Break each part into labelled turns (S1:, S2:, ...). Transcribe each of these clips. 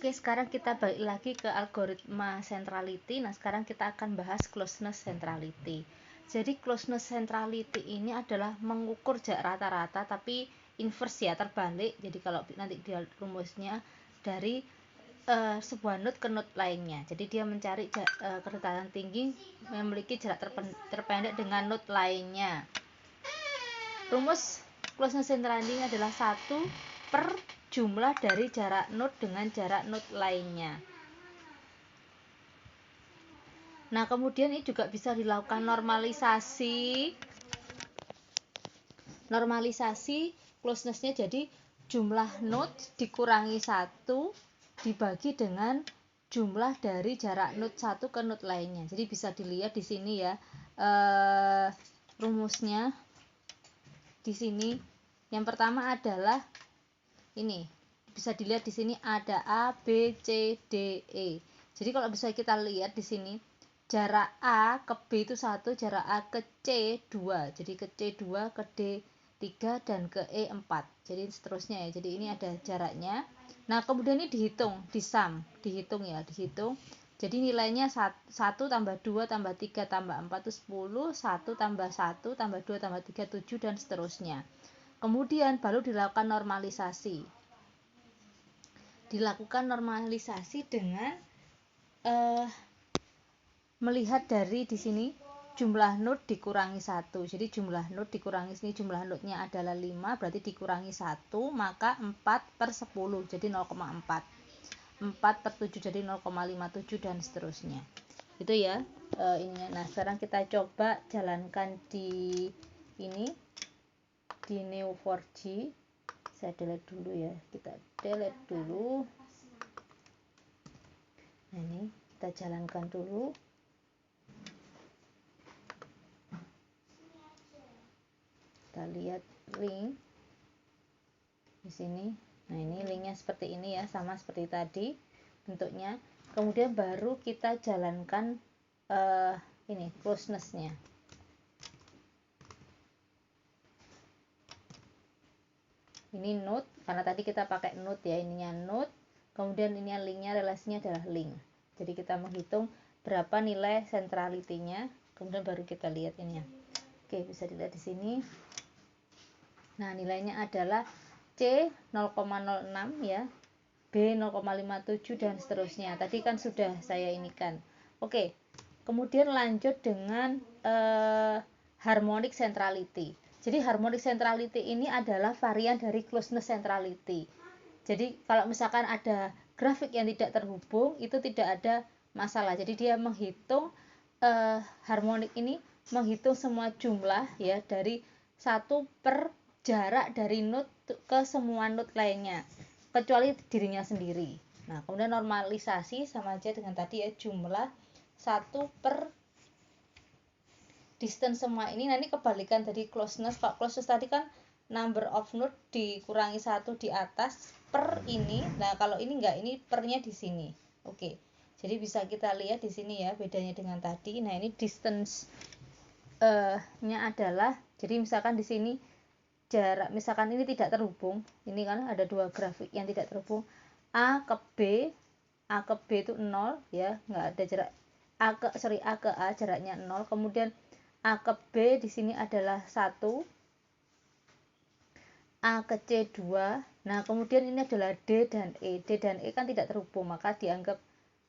S1: Oke, sekarang kita balik lagi ke algoritma centrality. Nah, sekarang kita akan bahas closeness centrality. Jadi closeness centrality ini adalah mengukur jarak rata-rata tapi inverse ya, terbalik. Jadi kalau nanti dia rumusnya dari sebuah node ke node lainnya. Jadi dia mencari kedekatan tinggi memiliki jarak terpendek dengan node lainnya. Rumus closeness centrality adalah 1 per jumlah dari jarak node dengan jarak node lainnya. Nah, kemudian ini juga bisa dilakukan normalisasi closeness-nya, jadi jumlah node dikurangi 1 dibagi dengan jumlah dari jarak node 1 ke node lainnya. Jadi bisa dilihat di sini ya, rumusnya di sini. Yang pertama adalah ini, bisa dilihat di sini ada A, B, C, D, E. Jadi kalau bisa kita lihat di sini, jarak A ke B itu 1, jarak A ke C 2. Jadi ke C 2, ke D 3, dan ke E 4. Jadi seterusnya ya. Jadi ini ada jaraknya. Nah, kemudian ini dihitung, dihitung. Jadi nilainya 1 tambah 2 tambah 3 tambah 4 itu 10, 1 tambah 1 tambah 2 tambah 3, 7, dan seterusnya. Kemudian baru dilakukan normalisasi. Dengan melihat dari di sini jumlah node dikurangi 1. Jadi jumlah node dikurangi sini, jumlah node-nya adalah 5, berarti dikurangi 1, maka 4/10, jadi 0,4. 4 per 7 jadi 0,57 dan seterusnya. Itu ya ininya. Nah, sekarang kita coba jalankan di ini, di Neo4j. Saya delete dulu ya, kita delete dulu. Nah, ini kita jalankan dulu. Kita lihat link di sini. Nah, ini linknya seperti ini ya, sama seperti tadi bentuknya. Kemudian baru kita jalankan ini closeness-nya. Ini node, karena tadi kita pakai node ya, ininya node. Kemudian ini linknya, relasinya adalah link. Jadi kita menghitung berapa nilai centrality-nya, kemudian baru kita lihat ini ya. Oke, bisa dilihat di sini. Nah, nilainya adalah C 0,06 ya, B 0,57 dan seterusnya. Tadi kan sudah saya inikan. Oke, kemudian lanjut dengan harmonic centrality. Jadi harmonic centrality ini adalah varian dari closeness centrality. Jadi kalau misalkan ada grafik yang tidak terhubung, itu tidak ada masalah. Jadi dia menghitung harmonic ini menghitung semua jumlah ya, dari 1 per jarak dari node ke semua node lainnya, kecuali dirinya sendiri. Nah, kemudian normalisasi sama aja dengan tadi ya, jumlah 1 per distance semua ini. Nah, ini kebalikan dari closeness. Kalau closeness tadi kan number of node dikurangi 1 di atas per ini. Nah, kalau ini enggak, ini pernya di sini. Oke. Jadi bisa kita lihat di sini ya bedanya dengan tadi. Nah, ini distance nya adalah, jadi misalkan di sini jarak, misalkan ini tidak terhubung, ini kan ada dua grafik yang tidak terhubung, A ke B itu 0 ya, nggak ada jarak. A ke A jaraknya 0, kemudian A ke B di sini adalah 1, A ke C 2. Nah, kemudian ini adalah D dan E. D dan E kan tidak terhubung, maka dianggap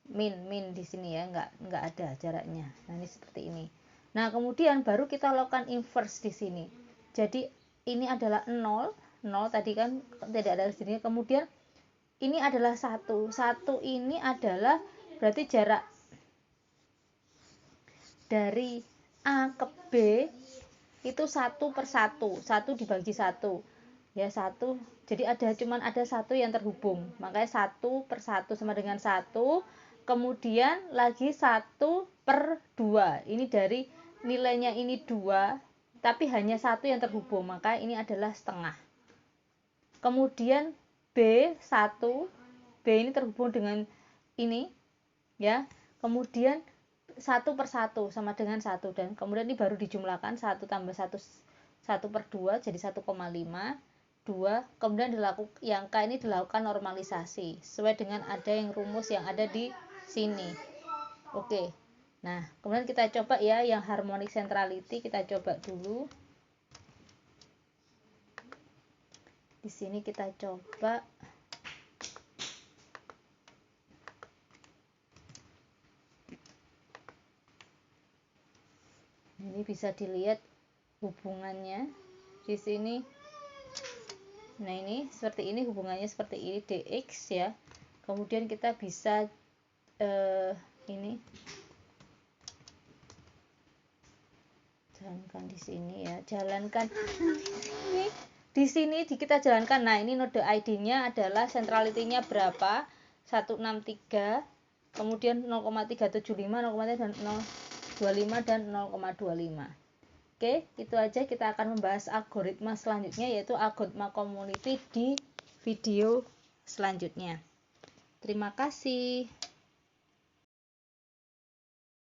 S1: min di sini ya, nggak ada jaraknya. Nah, ini seperti ini. Nah, kemudian baru kita lakukan inverse di sini. Jadi ini adalah 0 tadi kan tidak ada di sini. Kemudian ini adalah 1. 1 ini adalah berarti jarak dari A ke B itu 1/1. 1 dibagi 1. Ya, 1. Jadi cuman ada 1 yang terhubung. Makanya 1/1 sama dengan 1. Kemudian lagi 1/2. Ini dari nilainya ini 2, tapi hanya 1 yang terhubung, maka ini adalah setengah. Kemudian B ini terhubung dengan ini ya. Kemudian 1/1 sama dengan 1, dan kemudian ini baru dijumlahkan 1 tambah 1 1/2 jadi 1,5. kemudian yang K ini dilakukan normalisasi sesuai dengan ada yang rumus yang ada di sini. Oke. Nah, kemudian kita coba ya yang harmonic centrality, kita coba dulu. Di sini kita coba ini bisa dilihat hubungannya di sini. Nah, ini seperti ini hubungannya, seperti ini dx ya. Kemudian kita bisa ini jalankan di sini ya, jalankan di sini kita jalankan. Nah, ini node ID-nya adalah centrality-nya berapa? 163, kemudian 0,375, 0,25 dan 0,25. Oke, itu aja. Kita akan membahas algoritma selanjutnya, yaitu algoritma community di video selanjutnya. Terima kasih.